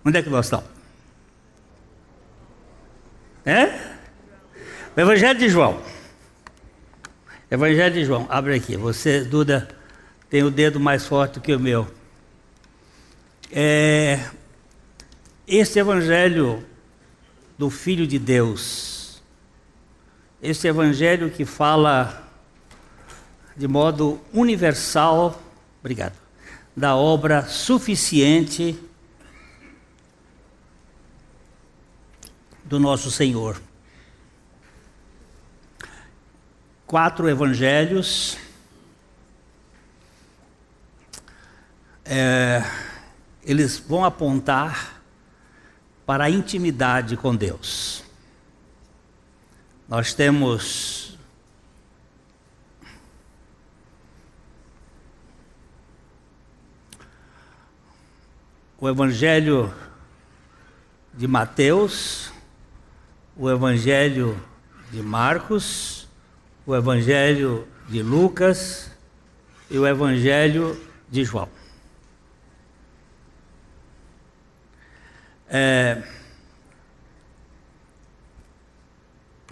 Onde é que nós estamos? O Evangelho de João. Evangelho de João, abre aqui. Você, Duda, tem o dedo mais forte que o meu. Esse Evangelho do Filho de Deus, esse Evangelho que fala de modo universal, obrigado, da obra suficiente do nosso Senhor. 4 evangelhos, eles vão apontar para a intimidade com Deus. Nós temos o Evangelho de Mateus, o Evangelho de Marcos, o Evangelho de Lucas e o Evangelho de João.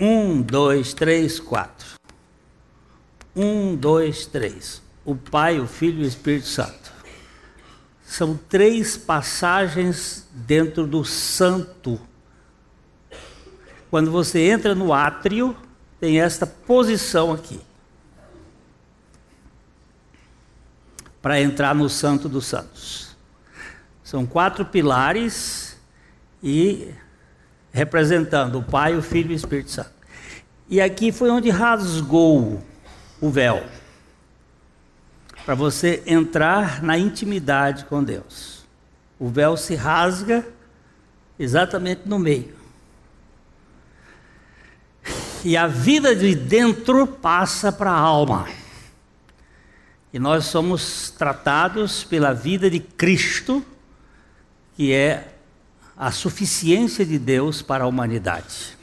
1, 2, 3, 4. 1, 2, 3. O Pai, o Filho e o Espírito Santo. São 3 passagens dentro do santo. Quando você entra no átrio, tem esta posição aqui. Para entrar no Santo dos Santos. São 4 pilares e representando o Pai, o Filho e o Espírito Santo. E aqui foi onde rasgou o véu. Para você entrar na intimidade com Deus. O véu se rasga exatamente no meio. E a vida de dentro passa para a alma. E nós somos tratados pela vida de Cristo, que é a suficiência de Deus para a humanidade.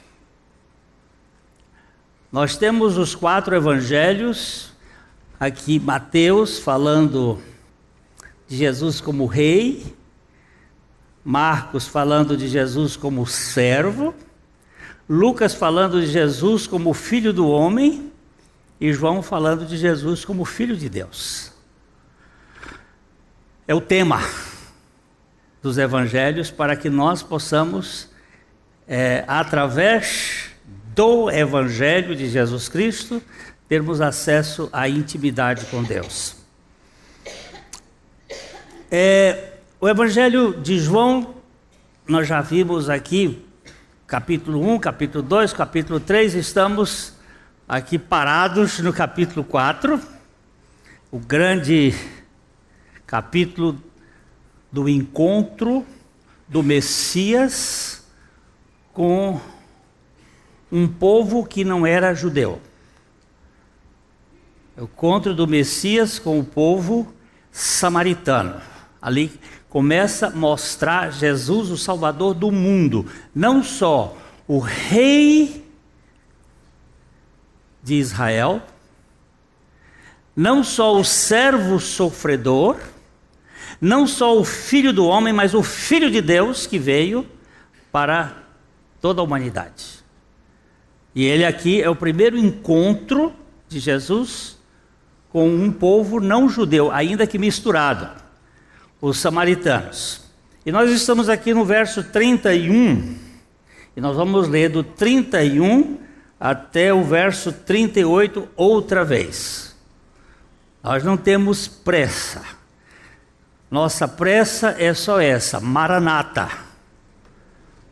Nós temos os 4 evangelhos, aqui Mateus falando de Jesus como rei, Marcos falando de Jesus como servo, Lucas falando de Jesus como filho do homem e João falando de Jesus como filho de Deus. É o tema dos evangelhos para que nós possamos, através do evangelho de Jesus Cristo, termos acesso à intimidade com Deus. O evangelho de João, nós já vimos aqui, capítulo 1, capítulo 2, capítulo 3, estamos aqui parados no capítulo 4, o grande capítulo do encontro do Messias com um povo que não era judeu. O encontro do Messias com o povo samaritano. Ali começa a mostrar Jesus, o Salvador do mundo. Não só o rei de Israel, não só o servo sofredor, não só o filho do homem, mas o filho de Deus que veio para toda a humanidade. E ele aqui é o primeiro encontro de Jesus com um povo não judeu, ainda que misturado, os samaritanos. E nós estamos aqui no verso 31, e nós vamos ler do 31 até o verso 38 outra vez. Nós não temos pressa. Nossa pressa é só essa, Maranata.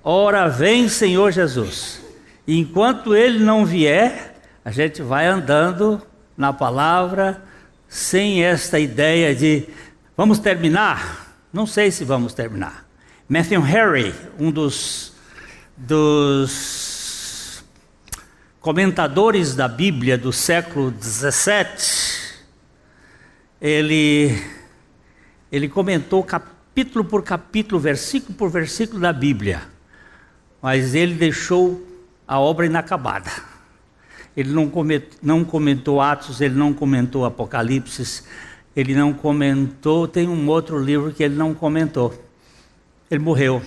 Ora vem, Senhor Jesus. E enquanto Ele não vier, a gente vai andando na palavra, sem esta ideia de vamos terminar? Não sei se vamos terminar. Matthew Henry, um dos comentadores da Bíblia do século 17, ele comentou capítulo por capítulo, versículo por versículo da Bíblia, mas ele deixou a obra inacabada. Ele não comentou Atos, ele não comentou Apocalipse, ele não comentou, tem um outro livro que ele não comentou. Ele morreu.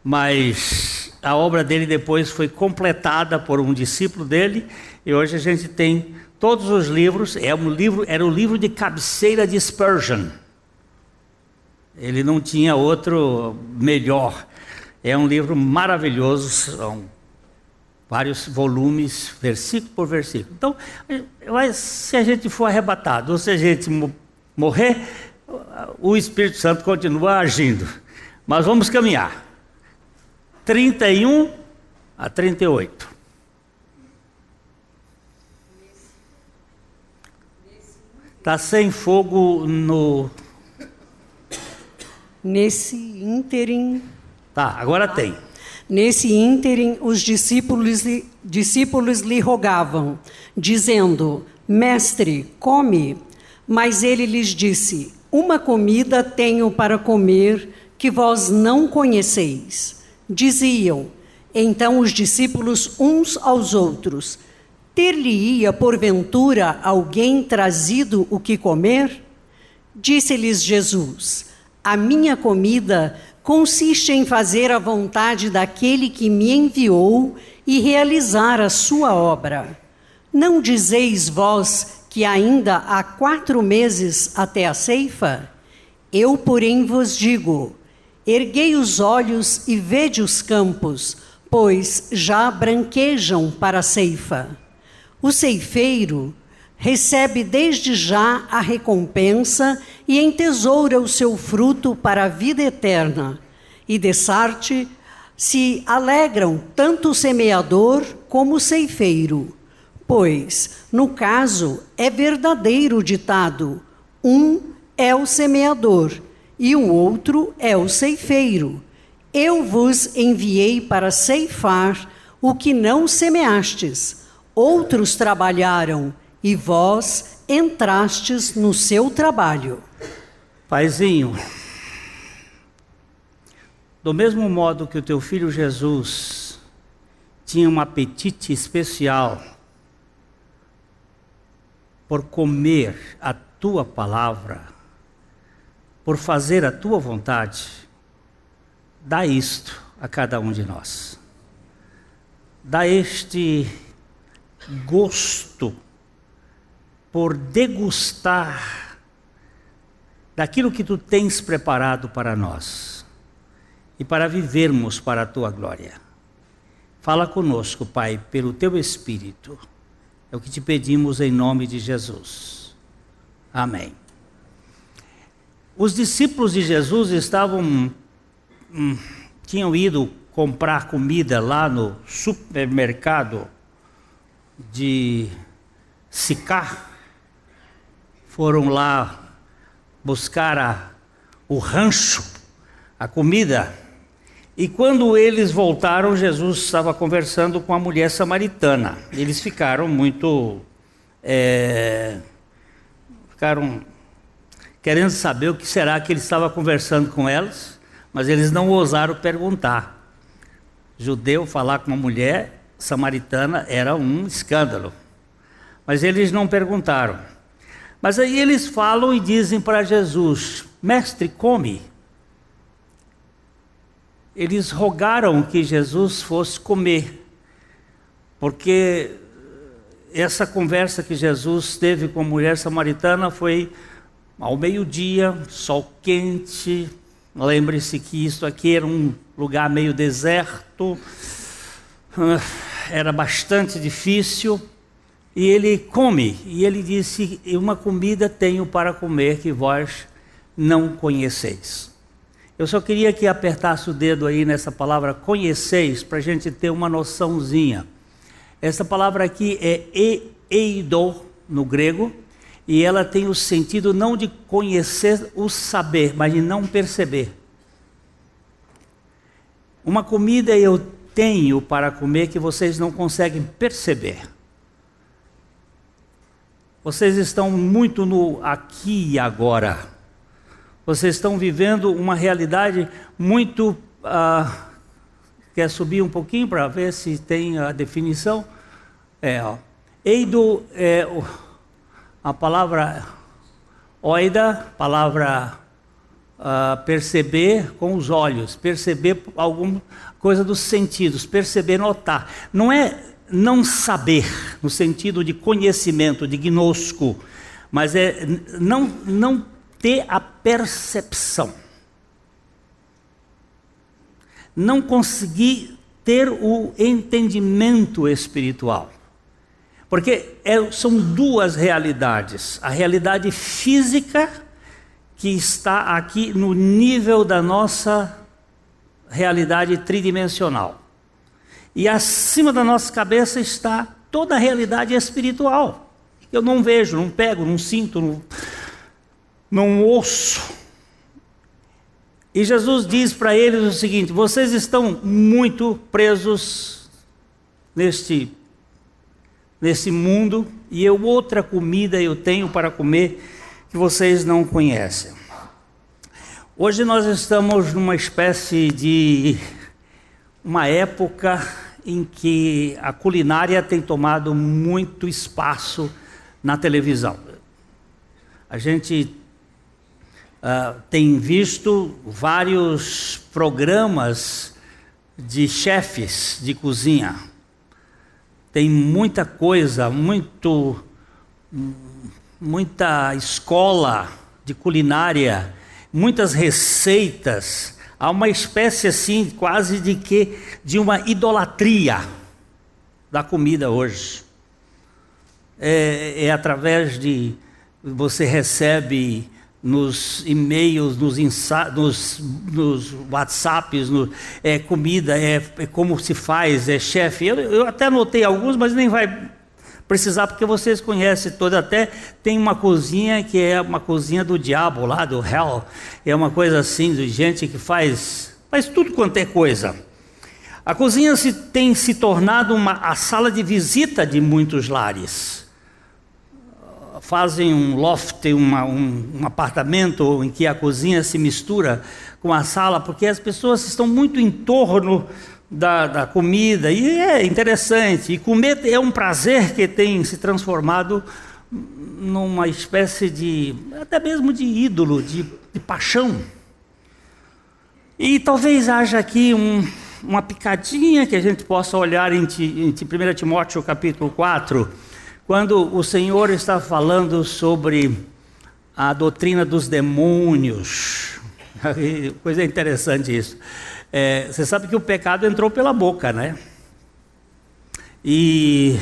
Mas a obra dele depois foi completada por um discípulo dele, e hoje a gente tem todos os livros. Era o livro de cabeceira de Spurgeon. Ele não tinha outro melhor. É um livro maravilhoso, são vários volumes, versículo por versículo. Então, se a gente for arrebatado, ou se a gente morrer, o Espírito Santo continua agindo. Mas vamos caminhar. 31 a 38. Está sem fogo no... Nesse ínterim... Tá, agora tem. Nesse ínterim, os discípulos lhe rogavam, dizendo: Mestre, come. Mas ele lhes disse: Uma comida tenho para comer que vós não conheceis. Diziam então os discípulos uns aos outros: Ter-lhe-ia porventura alguém trazido o que comer? Disse-lhes Jesus: A minha comida consiste em fazer a vontade daquele que me enviou e realizar a sua obra. Não dizeis vós que ainda há 4 meses até a ceifa? Eu, porém, vos digo: erguei os olhos e vede os campos, pois já branquejam para a ceifa. O ceifeiro recebe desde já a recompensa e entesoura o seu fruto para a vida eterna. E dessarte se alegram tanto o semeador como o ceifeiro. Pois, no caso, é verdadeiro o ditado: um é o semeador e o outro é o ceifeiro. Eu vos enviei para ceifar o que não semeastes. Outros trabalharam e vós entrastes no seu trabalho. Paizinho, do mesmo modo que o teu filho Jesus tinha um apetite especial por comer a tua palavra, por fazer a tua vontade, dá isto a cada um de nós. Dá este gosto por degustar daquilo que tu tens preparado para nós e para vivermos para a tua glória. Fala conosco, Pai, pelo teu Espírito. É o que te pedimos em nome de Jesus. Amém. Os discípulos de Jesus tinham ido comprar comida lá no supermercado de Sicar. Foram lá buscar o rancho, a comida. E quando eles voltaram, Jesus estava conversando com a mulher samaritana. Eles ficaram querendo saber o que será que ele estava conversando com elas, mas eles não ousaram perguntar. Judeu falar com uma mulher samaritana era um escândalo, mas eles não perguntaram. Mas aí eles falam e dizem para Jesus: Mestre, come. Eles rogaram que Jesus fosse comer, porque essa conversa que Jesus teve com a mulher samaritana foi ao meio-dia, sol quente. Lembre-se que isso aqui era um lugar meio deserto, era bastante difícil. E ele come, e ele disse: uma comida tenho para comer que vós não conheceis. Eu só queria que apertasse o dedo aí nessa palavra conheceis, para a gente ter uma noçãozinha. Essa palavra aqui é eido no grego, e ela tem o sentido não de conhecer o saber, mas de não perceber. Uma comida eu tenho para comer que vocês não conseguem perceber. Vocês estão muito no aqui e agora. Vocês estão vivendo uma realidade muito... quer subir um pouquinho para ver se tem a definição? Eido é a palavra oida, palavra perceber com os olhos, perceber alguma coisa dos sentidos, perceber, notar. Não é não saber, no sentido de conhecimento, de gnosco, mas é não ter a percepção. Não conseguir ter o entendimento espiritual. Porque são duas realidades. A realidade física, que está aqui no nível da nossa realidade tridimensional. E acima da nossa cabeça está toda a realidade espiritual. Eu não vejo, não pego, não sinto, não ouço. E Jesus diz para eles o seguinte: vocês estão muito presos neste mundo, e outra comida eu tenho para comer que vocês não conhecem. Hoje nós estamos numa espécie de uma época em que a culinária tem tomado muito espaço na televisão. A gente tem visto vários programas de chefes de cozinha. Tem muita coisa, muita escola de culinária, muitas receitas. Há uma espécie assim, quase de uma idolatria da comida hoje. É através de... Você recebe nos e-mails, nos WhatsApps, comida, como se faz, chefe. Eu até anotei alguns, mas nem vai precisar, porque vocês conhecem todos. Até tem uma cozinha que é uma cozinha do diabo, lá do hell. É uma coisa assim, de gente que faz tudo quanto é coisa. A cozinha tem se tornado a sala de visita de muitos lares. Fazem um loft, um apartamento em que a cozinha se mistura com a sala, porque as pessoas estão muito em torno da comida, e é interessante. E comer é um prazer que tem se transformado numa espécie de, até mesmo de ídolo, de paixão. E talvez haja aqui uma picadinha que a gente possa olhar em 1 Timóteo capítulo 4, quando o Senhor está falando sobre a doutrina dos demônios. Coisa interessante isso. Você sabe que o pecado entrou pela boca, né? E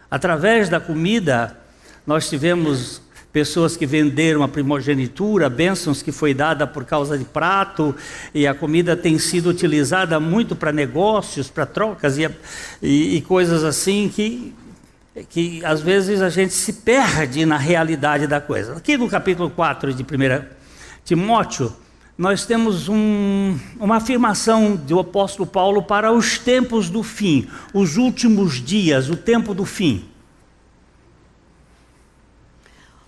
através da comida, nós tivemos pessoas que venderam a primogenitura, bênçãos que foi dada por causa de prato, e a comida tem sido utilizada muito para negócios, para trocas e coisas assim que às vezes a gente se perde na realidade da coisa. Aqui no capítulo 4 de 1 Timóteo, nós temos uma afirmação do apóstolo Paulo para os tempos do fim, os últimos dias, o tempo do fim.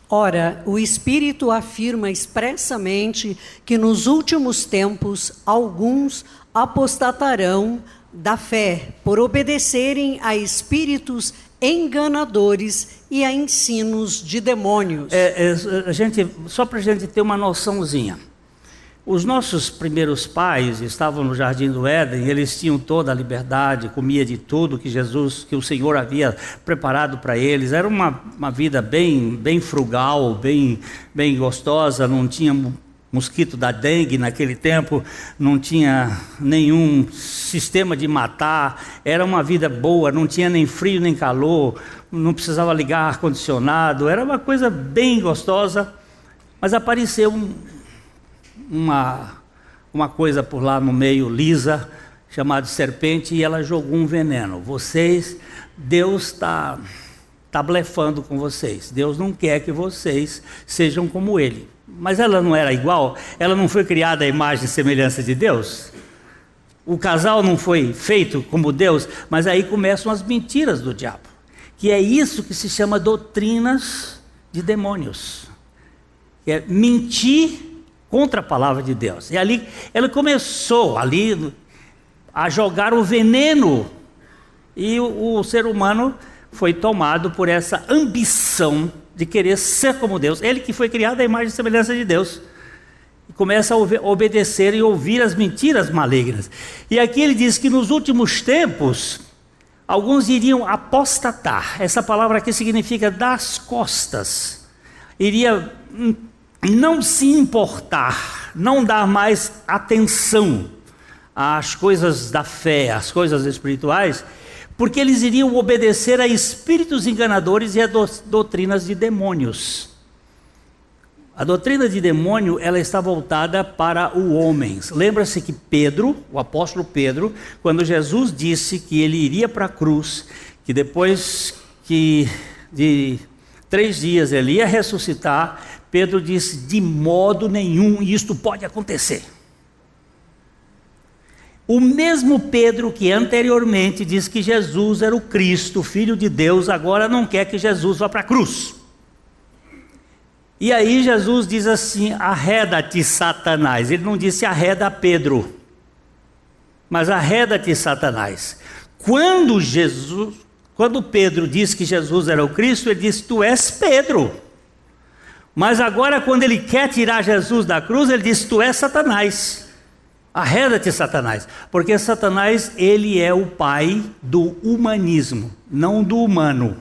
Ora, o Espírito afirma expressamente que nos últimos tempos alguns apostatarão da fé, por obedecerem a espíritos enganadores e a ensinos de demônios. Só para a gente ter uma noçãozinha. Os nossos primeiros pais estavam no Jardim do Éden, eles tinham toda a liberdade, comia de tudo que o Senhor havia preparado para eles. Era uma vida bem frugal, bem gostosa, não tinha mosquito da dengue naquele tempo, não tinha nenhum sistema de matar, era uma vida boa, não tinha nem frio nem calor, não precisava ligar ar-condicionado, era uma coisa bem gostosa. Mas apareceu uma coisa por lá no meio, lisa, chamada serpente, e ela jogou um veneno. Deus está blefando com vocês, Deus não quer que vocês sejam como Ele. Mas ela não era igual? Ela não foi criada à imagem e semelhança de Deus? O casal não foi feito como Deus? Mas aí começam as mentiras do diabo, que é isso que se chama doutrinas de demônios, que é mentir contra a palavra de Deus. E ali ela começou a jogar o veneno, e o ser humano foi tomado por essa ambição de querer ser como Deus. Ele que foi criado à imagem e semelhança de Deus. E começa a obedecer e ouvir as mentiras malignas. E aqui ele diz que nos últimos tempos, alguns iriam apostatar. Essa palavra aqui significa dar as costas. Iria não se importar, não dar mais atenção às coisas da fé, às coisas espirituais, porque eles iriam obedecer a espíritos enganadores e a doutrinas de demônios. A doutrina de demônio, ela está voltada para o homem. Lembra-se que Pedro, o apóstolo Pedro, quando Jesus disse que ele iria para a cruz, que depois de 3 dias ele ia ressuscitar, Pedro disse: de modo nenhum isto pode acontecer. O mesmo Pedro que anteriormente disse que Jesus era o Cristo, Filho de Deus, agora não quer que Jesus vá para a cruz. E aí Jesus diz assim: arreda-te, Satanás. Ele não disse arreda Pedro, mas arreda-te, Satanás. Quando Pedro disse que Jesus era o Cristo, ele disse: tu és Pedro. Mas agora, quando ele quer tirar Jesus da cruz, ele diz: tu és Satanás. Arreda-te, Satanás. Porque Satanás, ele é o pai do humanismo, não do humano.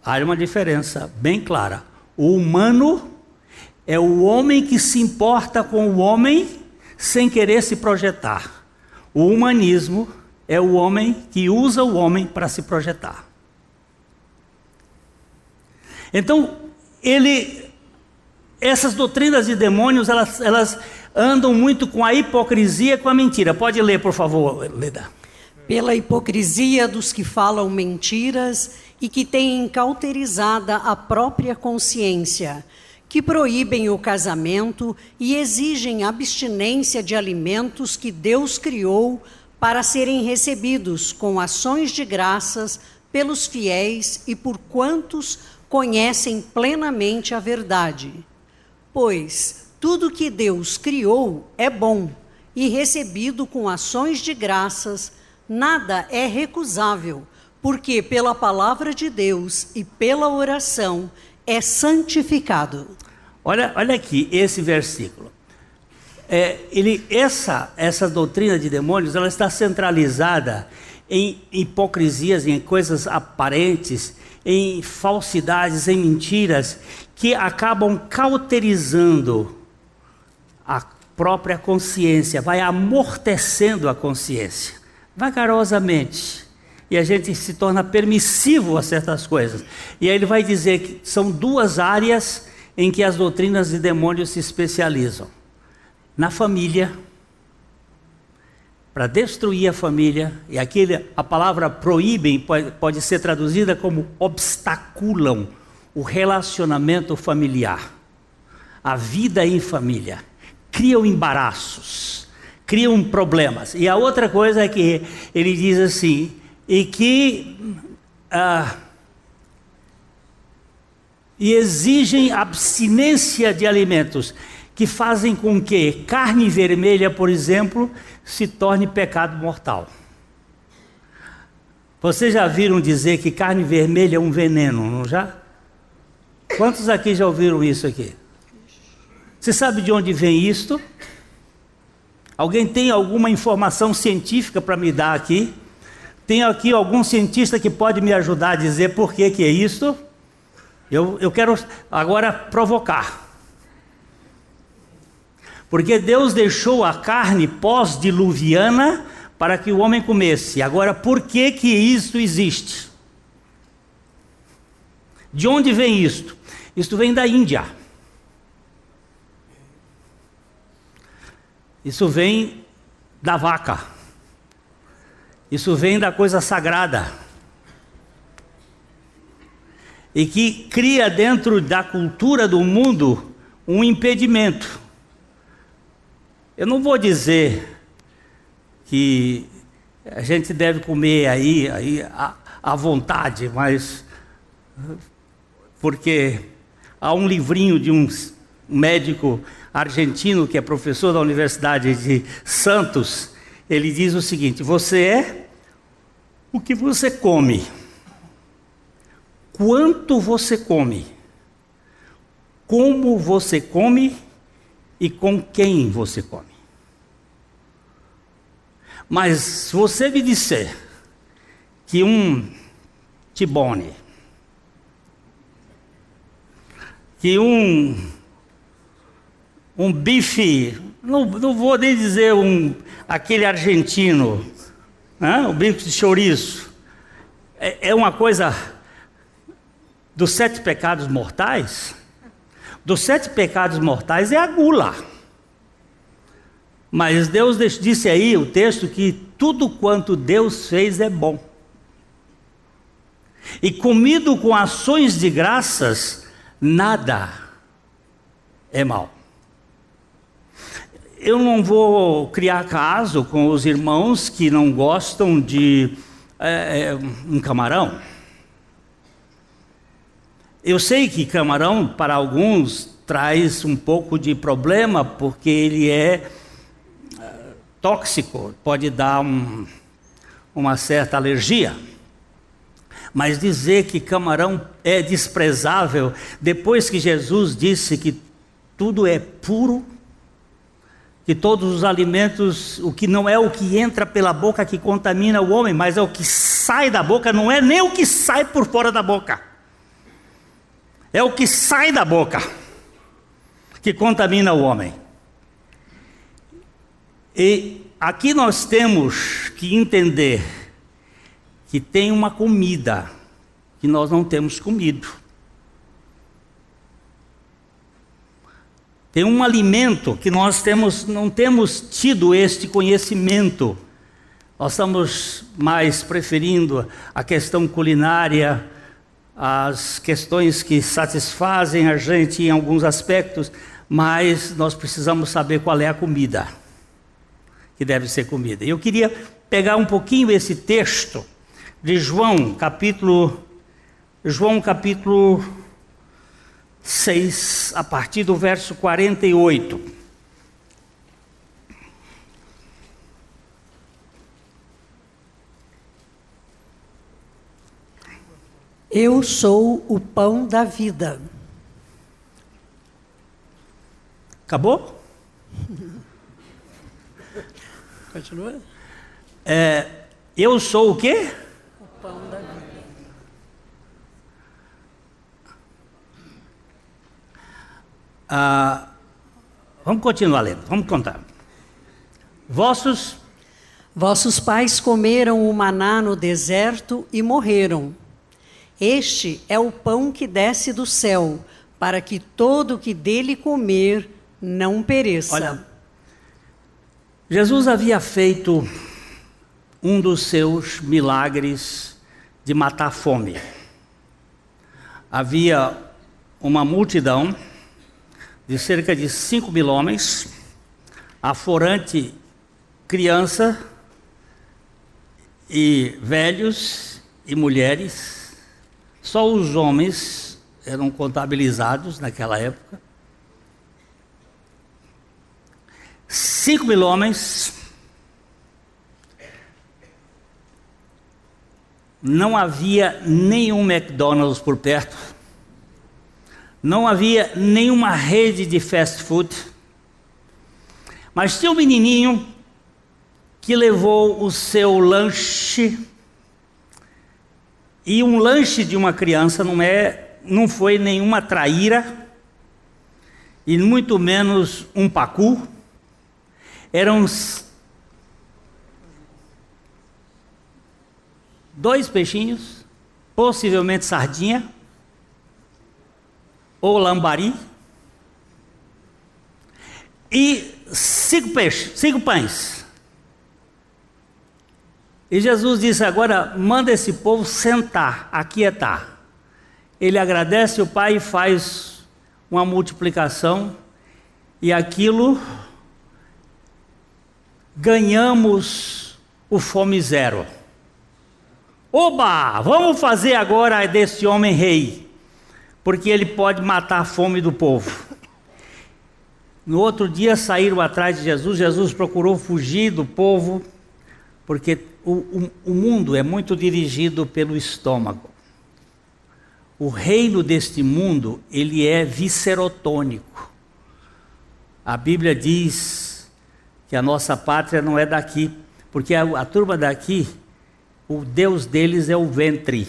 Há uma diferença bem clara. O humano é o homem que se importa com o homem sem querer se projetar. O humanismo é o homem que usa o homem para se projetar. Então, essas doutrinas de demônios, elas andam muito com a hipocrisia e com a mentira. Pode ler, por favor, Leda. Pela hipocrisia dos que falam mentiras e que têm cauterizada a própria consciência, que proíbem o casamento e exigem abstinência de alimentos que Deus criou para serem recebidos com ações de graças pelos fiéis e por quantos conhecem plenamente a verdade. Pois tudo que Deus criou é bom e recebido com ações de graças, nada é recusável, porque pela palavra de Deus e pela oração é santificado. Olha aqui esse versículo. Essa doutrina de demônios, ela está centralizada em hipocrisias, em coisas aparentes, em falsidades, em mentiras, que acabam cauterizando a própria consciência, vai amortecendo a consciência, vagarosamente. E a gente se torna permissivo a certas coisas. E aí ele vai dizer que são 2 áreas em que as doutrinas de demônios se especializam. Na família, para destruir a família, e aqui a palavra proíbem pode ser traduzida como obstaculam o relacionamento familiar, a vida em família, criam embaraços, criam problemas. E a outra coisa é que ele diz assim, e exigem abstinência de alimentos, que fazem com que carne vermelha, por exemplo, se torne pecado mortal. Vocês já viram dizer que carne vermelha é um veneno, não já? Quantos aqui já ouviram isso aqui? Você sabe de onde vem isto? Alguém tem alguma informação científica para me dar aqui? Tem aqui algum cientista que pode me ajudar a dizer por que é isto? Eu quero agora provocar. Porque Deus deixou a carne pós-diluviana para que o homem comesse. Agora, por que isto existe? De onde vem isto? Isto vem da Índia. Isso vem da vaca. Isso vem da coisa sagrada. E que cria dentro da cultura do mundo um impedimento. Eu não vou dizer que a gente deve comer aí à vontade, mas porque há um livrinho de um médico argentino que é professor da Universidade de Santos, ele diz o seguinte: você é o que você come, quanto você come, como você come e com quem você come. Mas se você me disser que um T-bone, que um bife, não vou nem dizer aquele argentino, né? O bife de chouriço, é uma coisa dos 7 pecados mortais. Dos 7 pecados mortais é a gula. Mas Deus disse aí, o texto, que tudo quanto Deus fez é bom. E comido com ações de graças, nada é mal. Eu não vou criar caso com os irmãos que não gostam de um camarão. Eu sei que camarão, para alguns, traz um pouco de problema, porque ele é tóxico, pode dar uma certa alergia. Mas dizer que camarão é desprezável, depois que Jesus disse que tudo é puro, que todos os alimentos, o que não é o que entra pela boca que contamina o homem, mas é o que sai da boca, não é nem o que sai por fora da boca. É o que sai da boca que contamina o homem. E aqui nós temos que entender que tem uma comida que nós não temos comido. Tem um alimento que nós não temos tido este conhecimento. Nós estamos mais preferindo a questão culinária, as questões que satisfazem a gente em alguns aspectos, mas nós precisamos saber qual é a comida que deve ser comida. Eu queria pegar um pouquinho esse texto de João capítulo 6, a partir do verso 48. Eu sou o pão da vida. Acabou? Continua? Eu sou o quê? O pão da vida. Vamos continuar lendo, vamos contar. Vossos pais comeram o maná no deserto e morreram. Este é o pão que desce do céu, para que todo o que dele comer não pereça. Olha, Jesus havia feito um dos seus milagres de matar a fome. Havia uma multidão de cerca de 5.000 homens, aforante criança e velhos e mulheres. Só os homens eram contabilizados naquela época. 5.000 homens. Não havia nenhum McDonald's por perto. Não havia nenhuma rede de fast food. Mas tinha um menininho que levou o seu lanche. E um lanche de uma criança não foi nenhuma traíra, e muito menos um pacu. Eram 2 peixinhos, possivelmente sardinha, ou lambari, e 5 pães. E Jesus disse: agora manda esse povo sentar, aquietar. Ele agradece o Pai e faz uma multiplicação, e aquilo ganhamos o fome zero. Oba! Vamos fazer agora desse homem rei, porque ele pode matar a fome do povo. No outro dia saíram atrás de Jesus. Jesus procurou fugir do povo, porque o mundo é muito dirigido pelo estômago. O reino deste mundo, ele é viscerotônico. A Bíblia diz que a nossa pátria não é daqui, porque a turma daqui, o Deus deles é o ventre.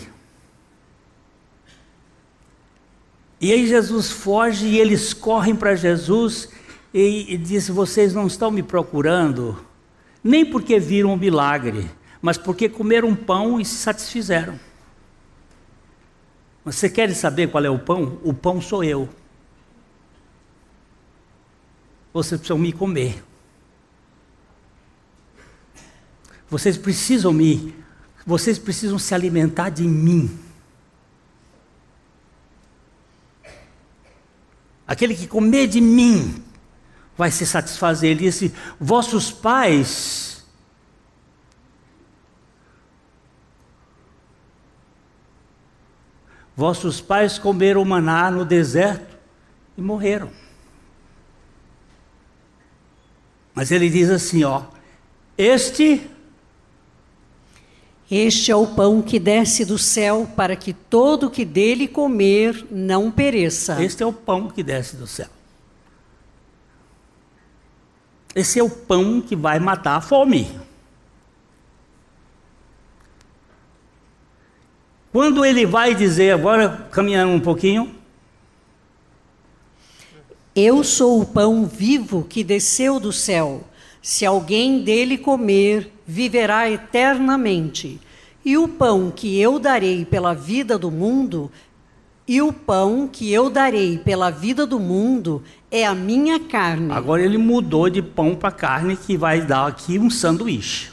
E aí Jesus foge e eles correm para Jesus e diz: vocês não estão me procurando, nem porque viram um milagre, mas porque comeram pão e se satisfizeram. Você quer saber qual é o pão? O pão sou eu. Vocês precisam me comer. Vocês precisam se alimentar de mim. Aquele que comer de mim vai se satisfazer. Ele disse: vossos pais comeram maná no deserto e morreram. Mas ele diz assim, ó: Este é o pão que desce do céu, para que todo que dele comer não pereça. Este é o pão que desce do céu. Esse é o pão que vai matar a fome. Quando ele vai dizer, agora caminhando um pouquinho: Eu sou o pão vivo que desceu do céu. Se alguém dele comer, viverá eternamente. E o pão que eu darei pela vida do mundo, é a minha carne. Agora ele mudou de pão para carne, que vai dar aqui um sanduíche.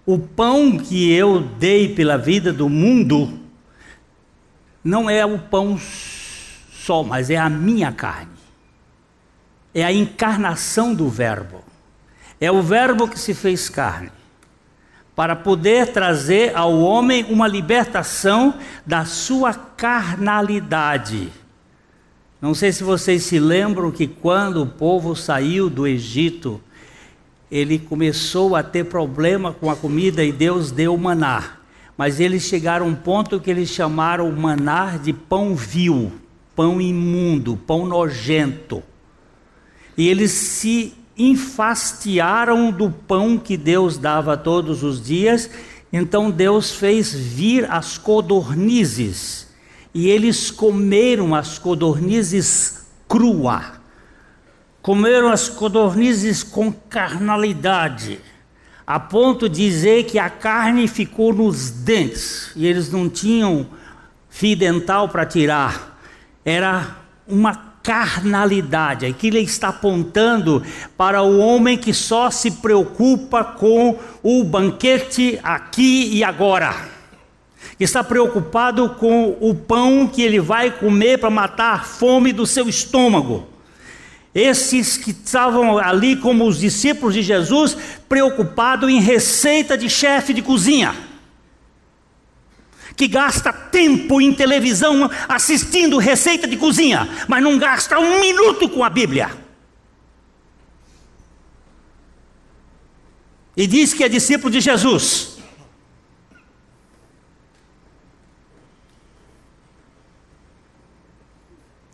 O pão que eu dei pela vida do mundo não é o pão só, mas é a minha carne. É a encarnação do Verbo. É o Verbo que se fez carne, para poder trazer ao homem uma libertação da sua carnalidade. Não sei se vocês se lembram que quando o povo saiu do Egito, ele começou a ter problema com a comida e Deus deu o maná. Mas eles chegaram a um ponto que eles chamaram o maná de pão vil, pão imundo, pão nojento. E eles se enfastiaram do pão que Deus dava todos os dias. Então Deus fez vir as codornizes, e eles comeram as codornizes crua, comeram as codornizes com carnalidade, a ponto de dizer que a carne ficou nos dentes, e eles não tinham fio dental para tirar. Era uma carnalidade. Aqui ele está apontando para o homem que só se preocupa com o banquete aqui e agora, que está preocupado com o pão que ele vai comer para matar a fome do seu estômago. Esses que estavam ali como os discípulos de Jesus, preocupados em receita de chefe de cozinha, que gasta tempo em televisão assistindo receita de cozinha, mas não gasta um minuto com a Bíblia. E diz que é discípulo de Jesus.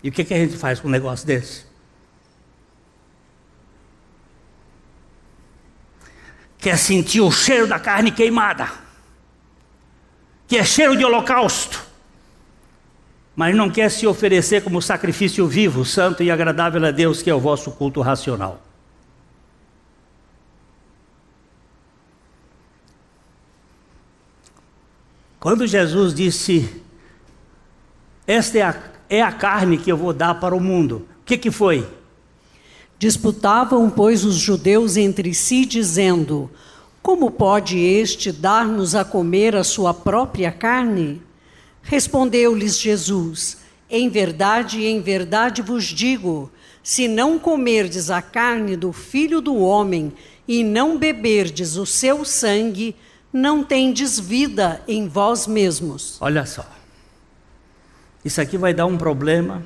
E o que a gente faz com um negócio desse? Quer sentir o cheiro da carne queimada, que é cheiro de holocausto, mas não quer se oferecer como sacrifício vivo, santo e agradável a Deus, que é o vosso culto racional. Quando Jesus disse: esta é a carne que eu vou dar para o mundo, o que foi? Disputavam, pois, os judeus entre si, dizendo: Como pode este dar-nos a comer a sua própria carne? Respondeu-lhes Jesus: em verdade vos digo, se não comerdes a carne do Filho do Homem e não beberdes o seu sangue, não tendes vida em vós mesmos. Olha só, isso aqui vai dar um problema.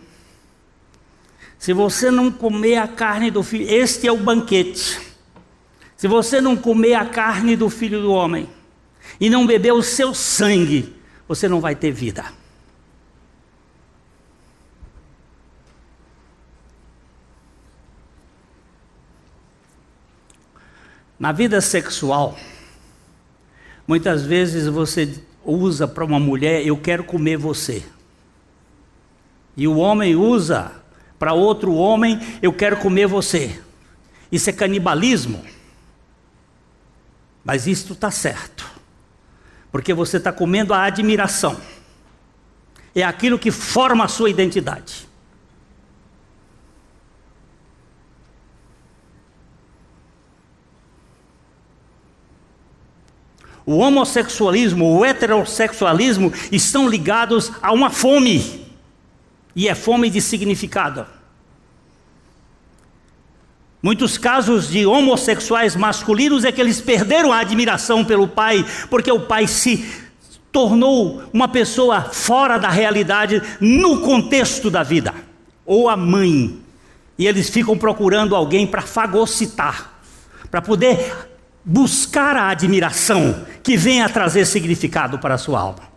Se você não comer a carne do Filho, este é o banquete. Se você não comer a carne do Filho do Homem e não beber o seu sangue, você não vai ter vida. Na vida sexual, muitas vezes você usa para uma mulher: eu quero comer você. E o homem usa para outro homem: eu quero comer você. Isso é canibalismo. Mas isto está certo, porque você está comendo a admiração. É aquilo que forma a sua identidade. O homossexualismo, o heterossexualismo estão ligados a uma fome. E é fome de significado. Muitos casos de homossexuais masculinos é que eles perderam a admiração pelo pai, porque o pai se tornou uma pessoa fora da realidade no contexto da vida. Ou a mãe. E eles ficam procurando alguém para fagocitar, para poder buscar a admiração que venha trazer significado para a sua alma.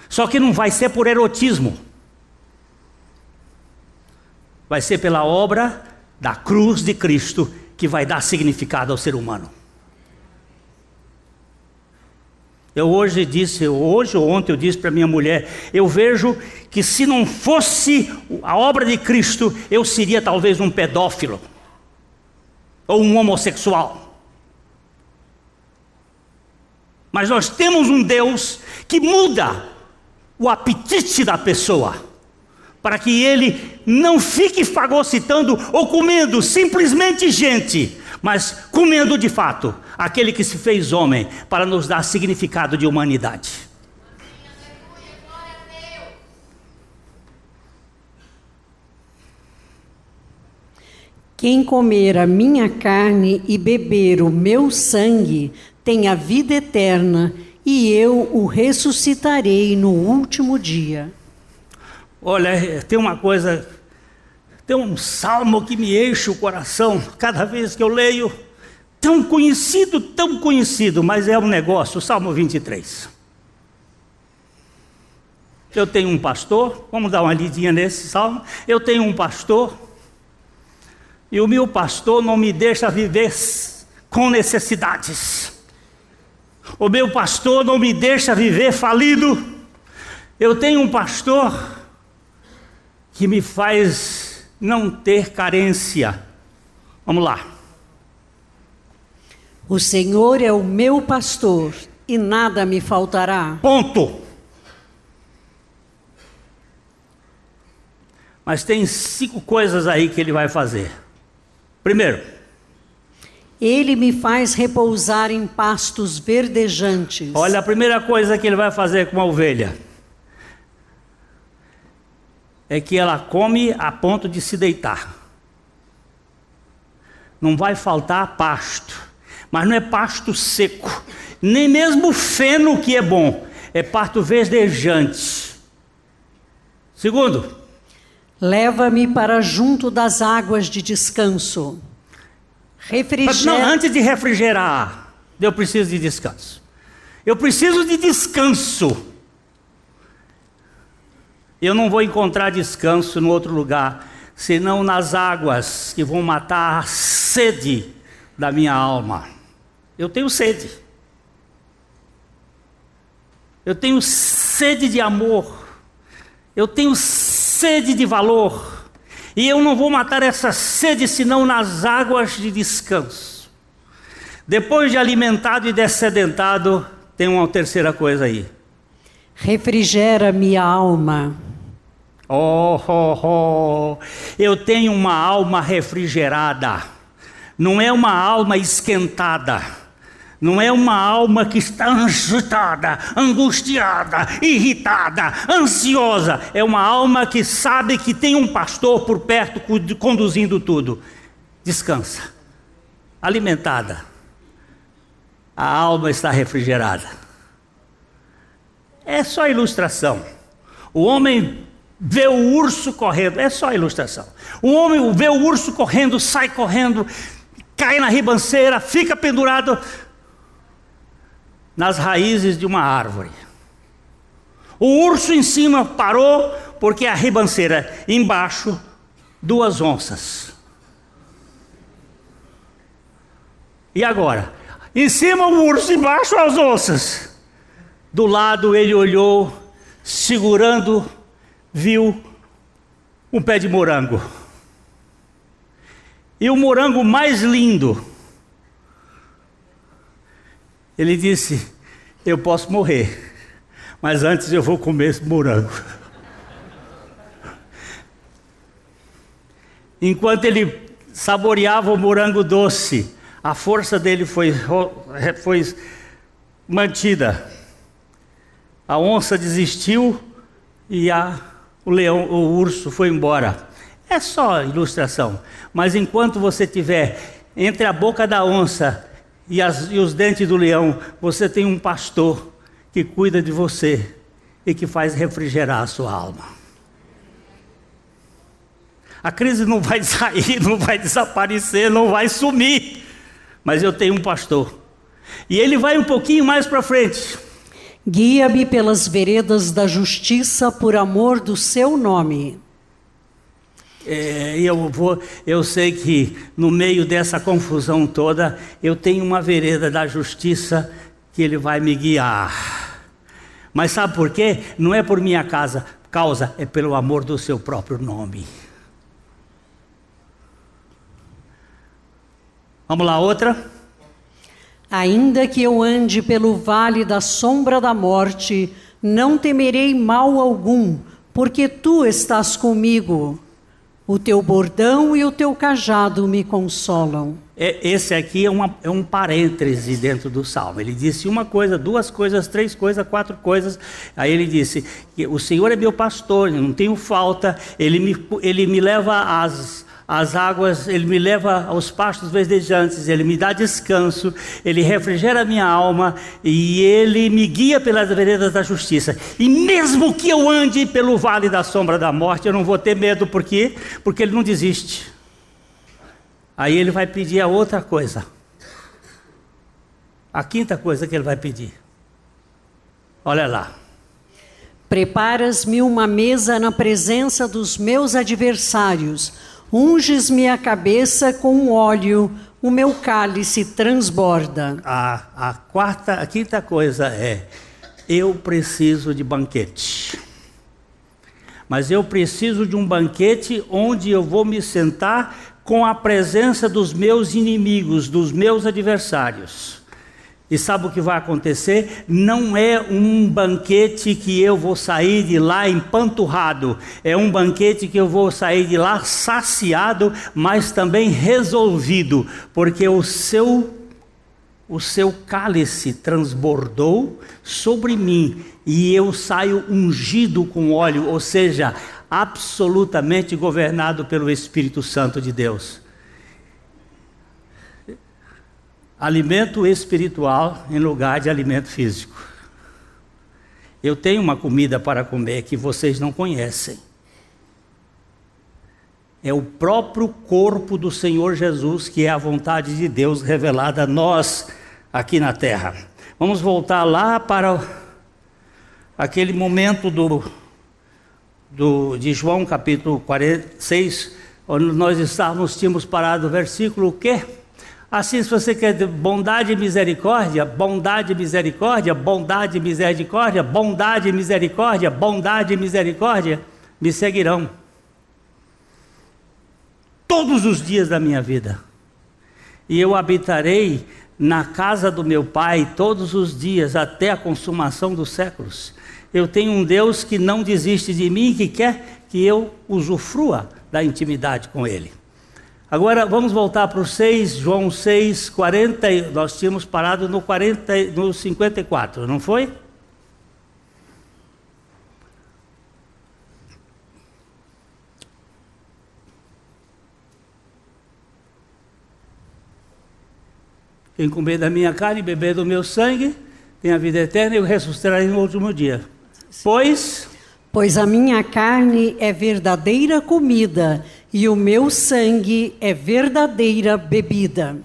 Só que não vai ser por erotismo. Vai ser pela obra da cruz de Cristo que vai dar significado ao ser humano. Ontem eu disse para minha mulher: eu vejo que se não fosse a obra de Cristo, eu seria talvez um pedófilo ou um homossexual. Mas nós temos um Deus que muda o apetite da pessoa, para que ele não fique fagocitando ou comendo simplesmente gente, mas comendo de fato aquele que se fez homem para nos dar significado de humanidade. Quem comer a minha carne e beber o meu sangue tem a vida eterna, e eu o ressuscitarei no último dia. Olha, tem um salmo que me enche o coração cada vez que eu leio, tão conhecido, mas é um negócio, o Salmo 23. Eu tenho um pastor, vamos dar uma lidinha nesse salmo. Eu tenho um pastor, e o meu pastor não me deixa viver com necessidades. O meu pastor não me deixa viver falido. Eu tenho um pastor que me faz não ter carência. Vamos lá. O Senhor é o meu pastor e nada me faltará. Ponto. Mas tem 5 coisas aí que ele vai fazer. Primeiro, ele me faz repousar em pastos verdejantes. Olha, a primeira coisa que ele vai fazer com uma ovelha é que ela come a ponto de se deitar. Não vai faltar pasto, mas não é pasto seco, nem mesmo feno, que é bom, é pasto verdejante. Segundo, leva-me para junto das águas de descanso. Não, antes de refrigerar, eu preciso de descanso. Eu preciso de descanso. Eu não vou encontrar descanso em outro lugar, senão nas águas que vão matar a sede da minha alma. Eu tenho sede. Eu tenho sede de amor. Eu tenho sede de valor. E eu não vou matar essa sede senão nas águas de descanso. Depois de alimentado e dessedentado, tem uma terceira coisa aí. Refrigera minha alma. Eu tenho uma alma refrigerada. Não é uma alma esquentada. Não é uma alma que está agitada, angustiada, irritada, ansiosa. É uma alma que sabe que tem um pastor por perto conduzindo tudo. Descansa, alimentada. A alma está refrigerada. É só ilustração. O homem vê o urso correndo, é só ilustração. O homem vê o urso correndo, sai correndo, cai na ribanceira, fica pendurado. nas raízes de uma árvore. O urso em cima parou, porque a ribanceira embaixo, 2 onças. E agora? Em cima o urso, embaixo as onças. Do lado ele olhou, segurando, viu um pé de morango. E o morango mais lindo. Ele disse: eu posso morrer, mas antes eu vou comer esse morango. Enquanto ele saboreava o morango doce, a força dele foi mantida. A onça desistiu e o urso foi embora. É só ilustração. Mas enquanto você tiver entre a boca da onça e os dentes do leão, você tem um pastor que cuida de você e que faz refrigerar a sua alma. A crise não vai sair, não vai desaparecer, não vai sumir. Mas eu tenho um pastor. E ele vai um pouquinho mais para frente. Guia-me pelas veredas da justiça por amor do seu nome. Eu sei que no meio dessa confusão toda, eu tenho uma vereda da justiça que ele vai me guiar. Mas sabe por quê? Não é por minha causa, é pelo amor do seu próprio nome. Vamos lá, outra. Ainda que eu ande pelo vale da sombra da morte, não temerei mal algum, porque tu estás comigo. O teu bordão e o teu cajado me consolam. Esse aqui é um parêntese dentro do Salmo. Ele disse uma coisa, 2 coisas, 3 coisas, 4 coisas. Aí ele disse: o Senhor é meu pastor, eu não tenho falta. Ele me leva às águas, Ele me leva aos pastos verdejantes, Ele me dá descanso, Ele refrigera a minha alma e Ele me guia pelas veredas da justiça. E mesmo que eu ande pelo vale da sombra da morte, eu não vou ter medo. Por quê? Porque Ele não desiste. Aí Ele vai pedir a outra coisa. A 5ª coisa que Ele vai pedir. Olha lá. Preparas-me uma mesa na presença dos meus adversários. Unges-me a cabeça com óleo, o meu cálice transborda. A 5ª coisa é: eu preciso de banquete. Mas eu preciso de um banquete onde eu vou me sentar com a presença dos meus inimigos, dos meus adversários. E sabe o que vai acontecer? Não é um banquete que eu vou sair de lá empanturrado. É um banquete que eu vou sair de lá saciado, mas também resolvido. Porque o seu cálice transbordou sobre mim. E eu saio ungido com óleo, ou seja, absolutamente governado pelo Espírito Santo de Deus. Alimento espiritual em lugar de alimento físico. Eu tenho uma comida para comer que vocês não conhecem. É o próprio corpo do Senhor Jesus, que é a vontade de Deus revelada a nós aqui na terra. Vamos voltar lá para aquele momento de João capítulo 46, onde nós tínhamos parado o versículo o quê? Assim, se você quer bondade e misericórdia, bondade e misericórdia, bondade e misericórdia, bondade e misericórdia, bondade e misericórdia, me seguirão todos os dias da minha vida. E eu habitarei na casa do meu Pai todos os dias, até a consumação dos séculos. Eu tenho um Deus que não desiste de mim, que quer que eu usufrua da intimidade com Ele. Agora vamos voltar para o 6, João 6, 40, nós tínhamos parado no 54, não foi? Quem comer da minha carne e beber do meu sangue, tem a vida eterna e eu ressuscitarei no último dia. Pois a minha carne é verdadeira comida e o meu sangue é verdadeira bebida.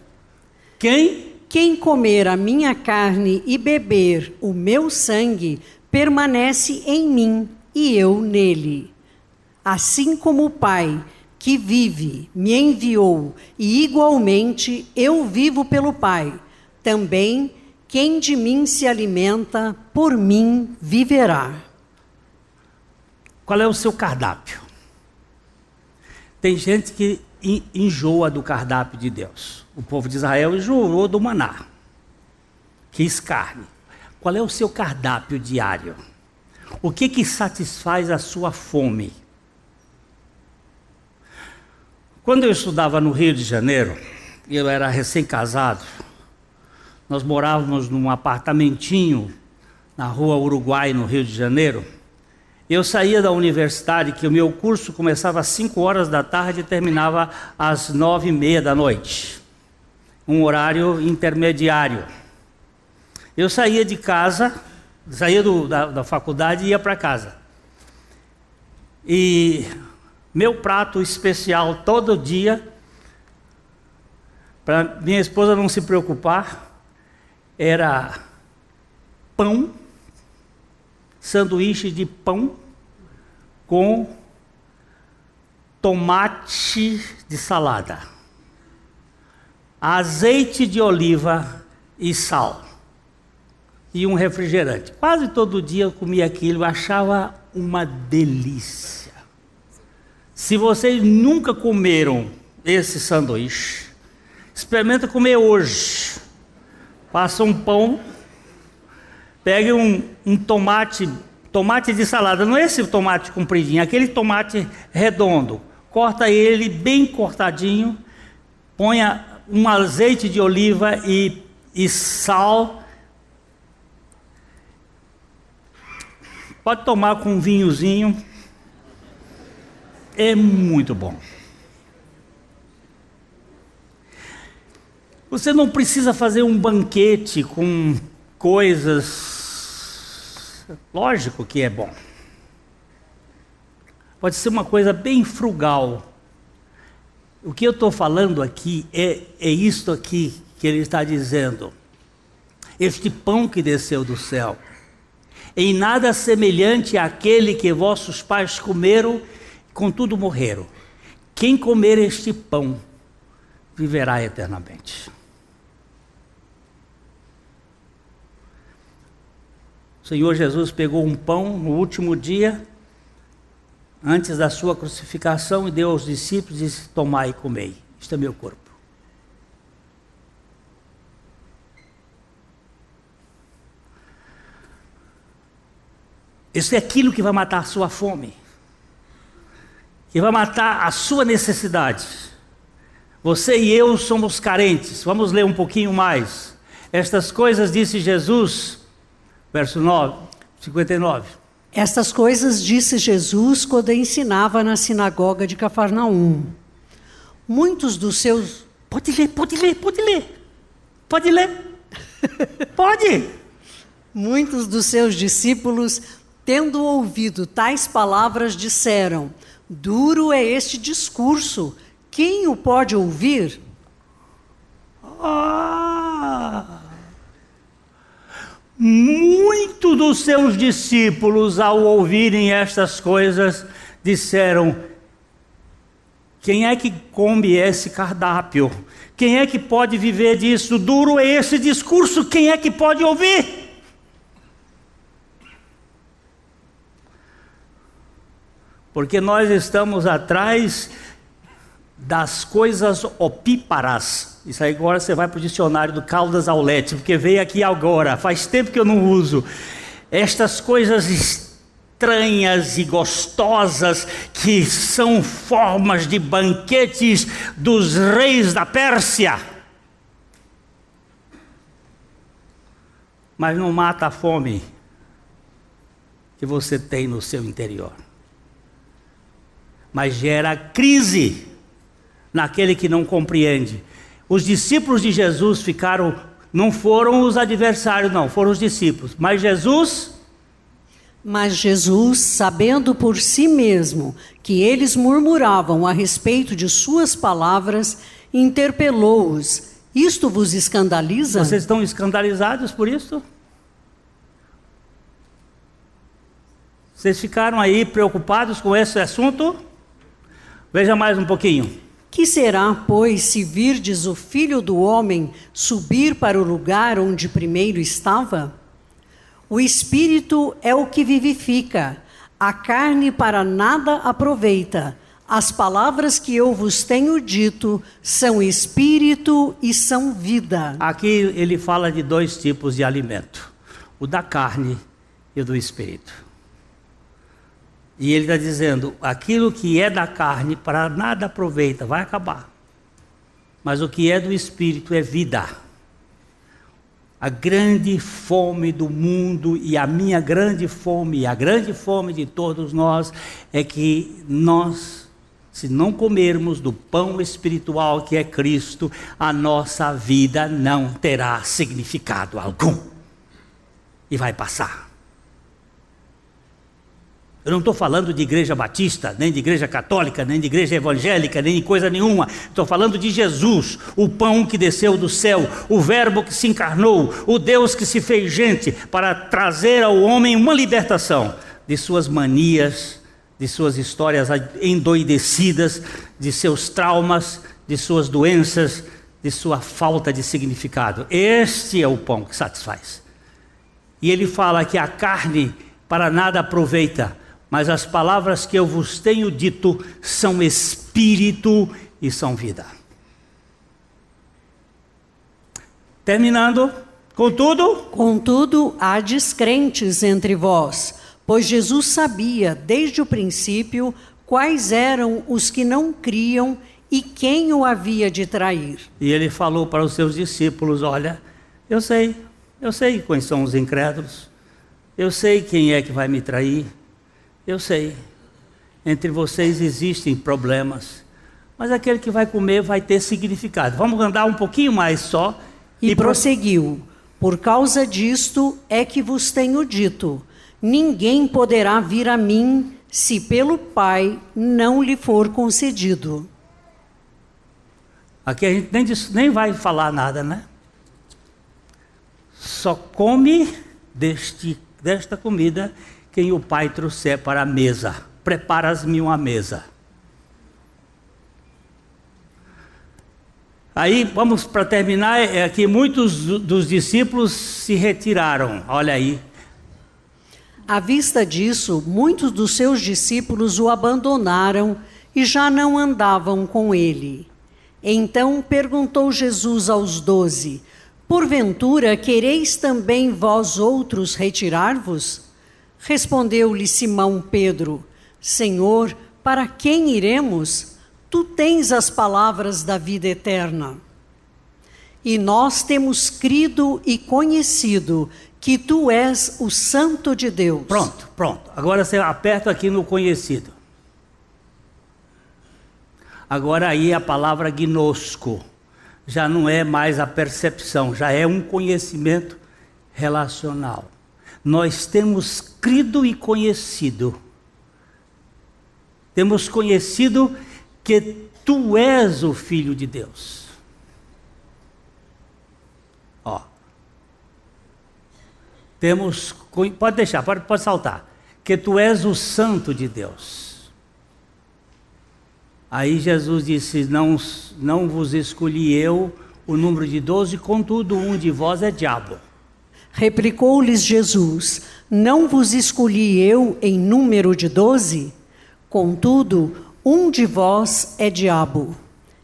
Quem quem comer a minha carne e beber o meu sangue, permanece em mim e eu nele. Assim como o Pai, que vive, me enviou, e igualmente eu vivo pelo Pai, também quem de mim se alimenta, por mim viverá. Qual é o seu cardápio? Tem gente que enjoa do cardápio de Deus. O povo de Israel enjoou do maná, quis carne. Qual é o seu cardápio diário? O que satisfaz a sua fome? Quando eu estudava no Rio de Janeiro, e eu era recém-casado, nós morávamos num apartamentinho na Rua Uruguai, no Rio de Janeiro. Eu saía da universidade, que o meu curso começava às 5 horas da tarde e terminava às 9h30 da noite. Um horário intermediário. Eu saía de casa, saía da faculdade e ia para casa. E meu prato especial todo dia, para minha esposa não se preocupar, era pão, sanduíche de pão com tomate de salada, azeite de oliva e sal e um refrigerante. Quase todo dia eu comia aquilo, achava uma delícia. Se vocês nunca comeram esse sanduíche, experimenta comer hoje. Passa um pão, pegue um tomate de salada, não é esse tomate compridinho, aquele tomate redondo. Corta ele bem cortadinho, ponha um azeite de oliva e sal. Pode tomar com um vinhozinho. É muito bom. Você não precisa fazer um banquete com coisas. Lógico que é bom. Pode ser uma coisa bem frugal. O que eu estou falando aqui é isto aqui que ele está dizendo. Este pão que desceu do céu, em nada semelhante àquele que vossos pais comeram, contudo morreram. Quem comer este pão viverá eternamente. O Senhor Jesus pegou um pão no último dia, antes da sua crucificação, e deu aos discípulos e disse: tomai e comei, isto é meu corpo. Isso é aquilo que vai matar a sua fome, que vai matar a sua necessidade. Você e eu somos carentes. Vamos ler um pouquinho mais. Estas coisas disse Jesus, verso 59. Estas coisas disse Jesus quando ensinava na sinagoga de Cafarnaum. Muitos dos seus... Pode ler. Pode. Muitos dos seus discípulos, tendo ouvido tais palavras, disseram: duro é este discurso, quem o pode ouvir? Muitos dos seus discípulos, ao ouvirem estas coisas, disseram: quem é que come esse cardápio? Quem é que pode viver disso? Duro é esse discurso, quem é que pode ouvir? Porque nós estamos atrás das coisas opíparas. Isso aí agora você vai para o dicionário do Caldas Aulete, porque veio aqui agora, faz tempo que eu não uso. Estas coisas estranhas e gostosas, que são formas de banquetes dos reis da Pérsia. Mas não mata a fome que você tem no seu interior. Mas gera crise naquele que não compreende. Os discípulos de Jesus não foram os adversários, não, foram os discípulos. Mas Jesus, sabendo por si mesmo que eles murmuravam a respeito de suas palavras, interpelou-os Isto vos escandaliza? Vocês estão escandalizados por isso? Vocês ficaram aí preocupados com esse assunto? Veja mais um pouquinho. Que será, pois, se virdes o Filho do Homem subir para o lugar onde primeiro estava? O Espírito é o que vivifica, a carne para nada aproveita. As palavras que eu vos tenho dito são espírito e são vida. Aqui ele fala de dois tipos de alimento: o da carne e o do espírito. E ele está dizendo, aquilo que é da carne para nada aproveita, vai acabar. Mas o que é do espírito é vida. A grande fome do mundo e a minha grande fome, e a grande fome de todos nós, é que nós, se não comermos do pão espiritual que é Cristo, a nossa vida não terá significado algum. E vai passar. Eu não estou falando de igreja batista, nem de igreja católica, nem de igreja evangélica, nem de coisa nenhuma. Estou falando de Jesus, o pão que desceu do céu, o verbo que se encarnou, o Deus que se fez gente para trazer ao homem uma libertação de suas manias, de suas histórias endoidecidas, de seus traumas, de suas doenças, de sua falta de significado. Este é o pão que satisfaz. E ele fala que a carne para nada aproveita, mas as palavras que eu vos tenho dito são espírito e são vida. Terminando, contudo, há descrentes entre vós, pois Jesus sabia desde o princípio quais eram os que não criam e quem o havia de trair. E ele falou para os seus discípulos, olha, eu sei quem são os incrédulos, eu sei quem é que vai me trair, eu sei, entre vocês existem problemas, mas aquele que vai comer vai ter significado. Vamos andar um pouquinho mais só. E prosseguiu, por causa disto é que vos tenho dito, ninguém poderá vir a mim se pelo Pai não lhe for concedido. Aqui a gente nem vai falar nada, né? Só come desta comida quem o Pai trouxer para a mesa. Preparas-me uma mesa. Aí, vamos para terminar, é que muitos dos discípulos se retiraram, olha aí. À vista disso, muitos dos seus discípulos o abandonaram e já não andavam com ele. Então perguntou Jesus aos 12, porventura quereis também vós outros retirar-vos? Respondeu-lhe Simão Pedro, Senhor, para quem iremos? Tu tens as palavras da vida eterna. E nós temos crido e conhecido que tu és o Santo de Deus. Pronto. Agora você aperta aqui no conhecido. Agora aí a palavra gnosco. Já não é mais a percepção, já é um conhecimento relacional. Nós temos crido e conhecido. Temos conhecido que tu és o Filho de Deus. Ó. Pode deixar, pode saltar. Que tu és o Santo de Deus. Aí Jesus disse, não vos escolhi eu, o número de 12, contudo um de vós é diabo. Replicou-lhes Jesus, não vos escolhi eu em número de 12? Contudo, um de vós é diabo.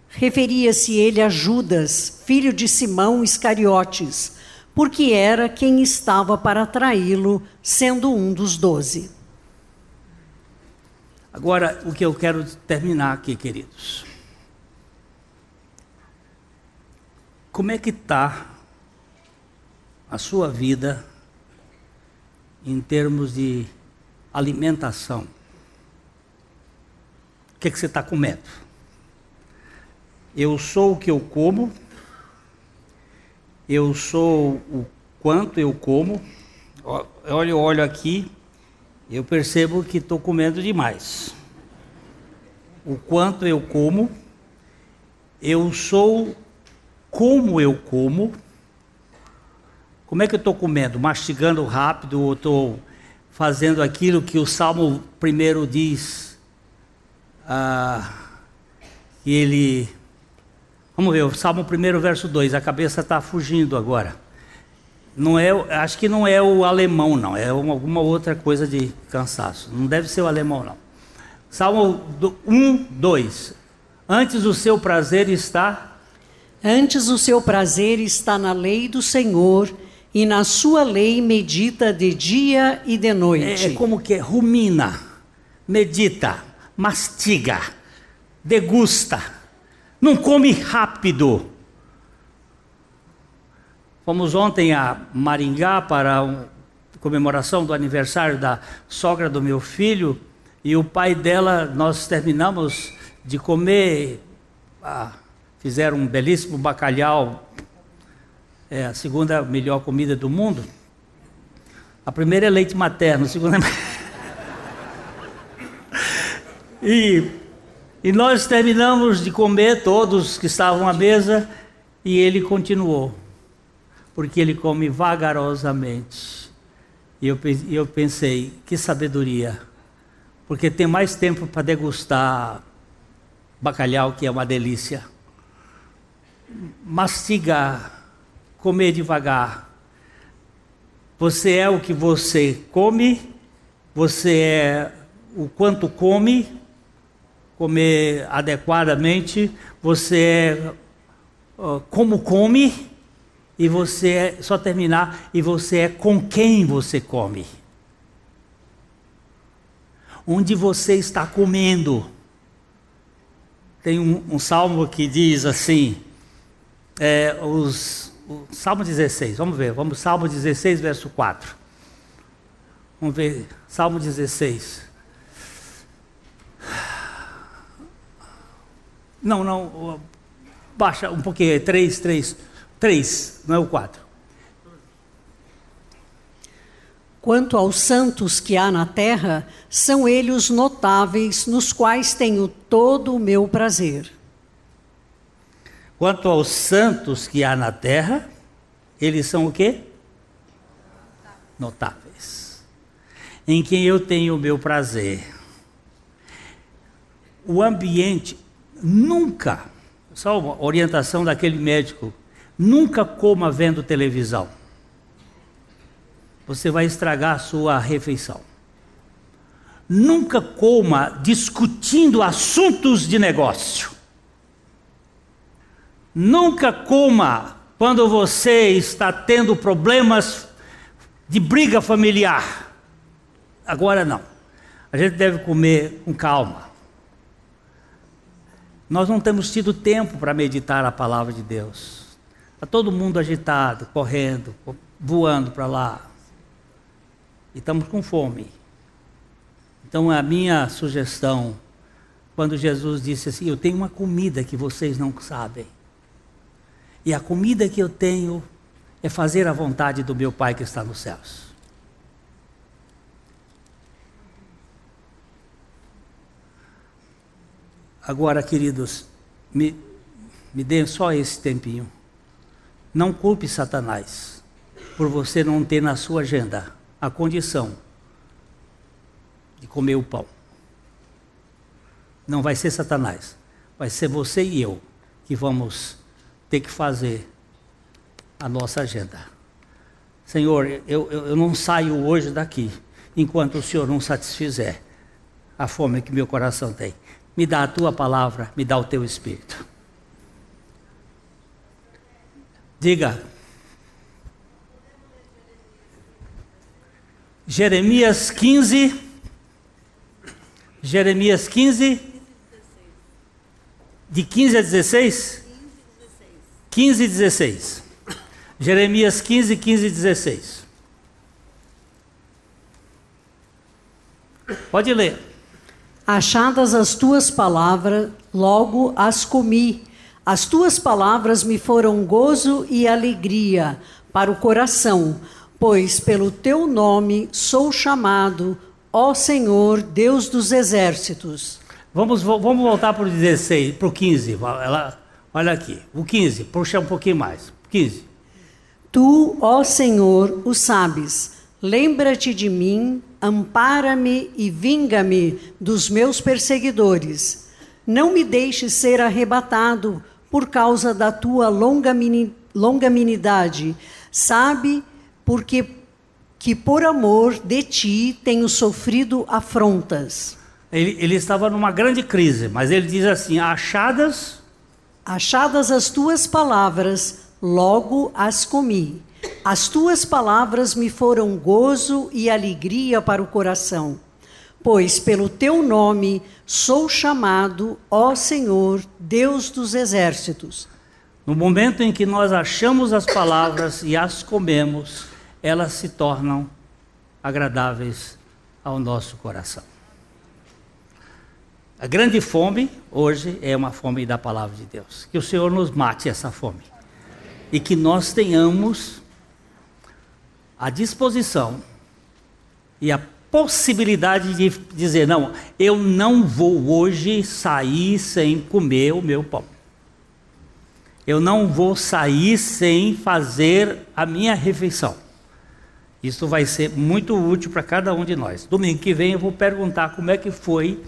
Referia-se ele a Judas, filho de Simão Iscariotes, porque era quem estava para traí-lo, sendo um dos 12. Agora, o que eu quero terminar aqui, queridos. Como é que está a sua vida em termos de alimentação? O que você está comendo? Eu sou o que eu como, eu sou o quanto eu como. Eu olho aqui, eu percebo que estou comendo demais. O quanto eu como, eu sou como eu como. Como é que eu estou comendo? Mastigando rápido ou estou fazendo aquilo que o Salmo 1 diz? Que ele... Vamos ver, o Salmo 1, verso 2. A cabeça está fugindo agora. Não é, acho que não é o alemão, não. É alguma outra coisa de cansaço. Não deve ser o alemão, não. Salmo 1, 2. Antes o seu prazer está... Antes o seu prazer está na lei do Senhor, e na sua lei medita de dia e de noite. É como que rumina, medita, mastiga, degusta. Não come rápido. Fomos ontem a Maringá para a comemoração do aniversário da sogra do meu filho, e o pai dela, nós terminamos de comer, fizeram um belíssimo bacalhau, a segunda melhor comida do mundo. A primeira é leite materno, a segunda é... E nós terminamos de comer, todos que estavam à mesa, e ele continuou, porque ele come vagarosamente. E eu pensei, que sabedoria, porque tem mais tempo para degustar bacalhau, que é uma delícia. Mastigar, comer devagar. Você é o que você come, você é o quanto come, comer adequadamente, você é como come, e você é, só terminar, e você é com quem você come. Onde você está comendo. Tem um salmo que diz assim, o Salmo 16, vamos ver, Salmo 16, verso 4. Vamos ver, Salmo 16. Não, baixa um pouquinho, 3, não é o 4. Quanto aos santos que há na terra, são eles os notáveis, nos quais tenho todo o meu prazer. Quanto aos santos que há na terra, eles são o quê? Notáveis. Em quem eu tenho o meu prazer. O ambiente, nunca, só uma orientação daquele médico, nunca coma vendo televisão. Você vai estragar a sua refeição. Nunca coma discutindo assuntos de negócio. Nunca coma quando você está tendo problemas de briga familiar. Agora não. A gente deve comer com calma. Nós não temos tido tempo para meditar a palavra de Deus. Está todo mundo agitado, correndo, voando para lá. E estamos com fome. Então a minha sugestão, quando Jesus disse assim, eu tenho uma comida que vocês não sabem. E a comida que eu tenho é fazer a vontade do meu Pai que está nos céus. Agora, queridos, me deem só esse tempinho. Não culpe Satanás por você não ter na sua agenda a condição de comer o pão. Não vai ser Satanás, vai ser você e eu que vamos ter que fazer a nossa agenda. Senhor, eu não saio hoje daqui enquanto o Senhor não satisfizer a fome que meu coração tem. Me dá a tua palavra, me dá o teu espírito. Diga. Jeremias 15. Jeremias 15. De 15 a 16? 15 e 16. Jeremias 15, 15 e 16. Pode ler. Achadas as tuas palavras, logo as comi. As tuas palavras me foram gozo e alegria para o coração, pois pelo teu nome sou chamado, ó Senhor, Deus dos exércitos. Vamos voltar para o 16, para o 15. Olha aqui, o 15, puxa um pouquinho mais. 15. Tu, ó Senhor, o sabes. Lembra-te de mim, ampara-me e vinga-me dos meus perseguidores. Não me deixes ser arrebatado por causa da tua longanimidade. Sabe, porque que por amor de ti tenho sofrido afrontas. Ele estava numa grande crise, mas ele diz assim, achadas as tuas palavras, logo as comi. As tuas palavras me foram gozo e alegria para o coração. Pois pelo teu nome sou chamado, ó Senhor, Deus dos exércitos. No momento em que nós achamos as palavras e as comemos, elas se tornam agradáveis ao nosso coração. A grande fome hoje é uma fome da palavra de Deus. Que o Senhor nos mate essa fome. E que nós tenhamos a disposição e a possibilidade de dizer, não, eu não vou hoje sair sem comer o meu pão. Eu não vou sair sem fazer a minha refeição. Isso vai ser muito útil para cada um de nós. Domingo que vem eu vou perguntar como é que foi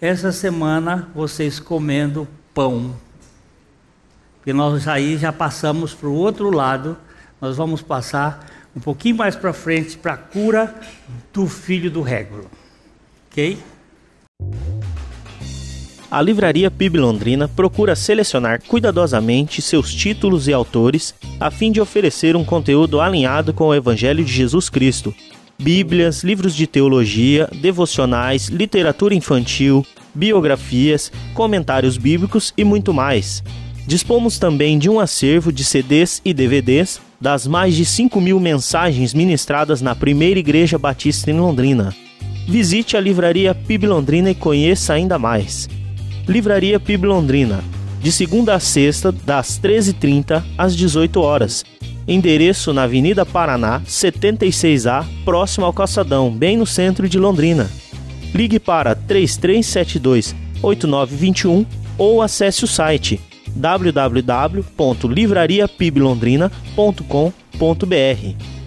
essa semana vocês comendo pão. E nós aí já passamos para o outro lado, nós vamos passar um pouquinho mais para frente para a cura do filho do Régulo. Ok? A Livraria PIB Londrina procura selecionar cuidadosamente seus títulos e autores a fim de oferecer um conteúdo alinhado com o Evangelho de Jesus Cristo. Bíblias, livros de teologia, devocionais, literatura infantil, biografias, comentários bíblicos e muito mais. Dispomos também de um acervo de CDs e DVDs das mais de 5.000 mensagens ministradas na Primeira Igreja Batista em Londrina. Visite a Livraria PIB Londrina e conheça ainda mais. Livraria PIB Londrina, de segunda a sexta, das 13h30 às 18 horas. Endereço na Avenida Paraná, 76A, próximo ao Calçadão, bem no centro de Londrina. Ligue para 3372-8921 ou acesse o site www.livrariapiblondrina.com.br.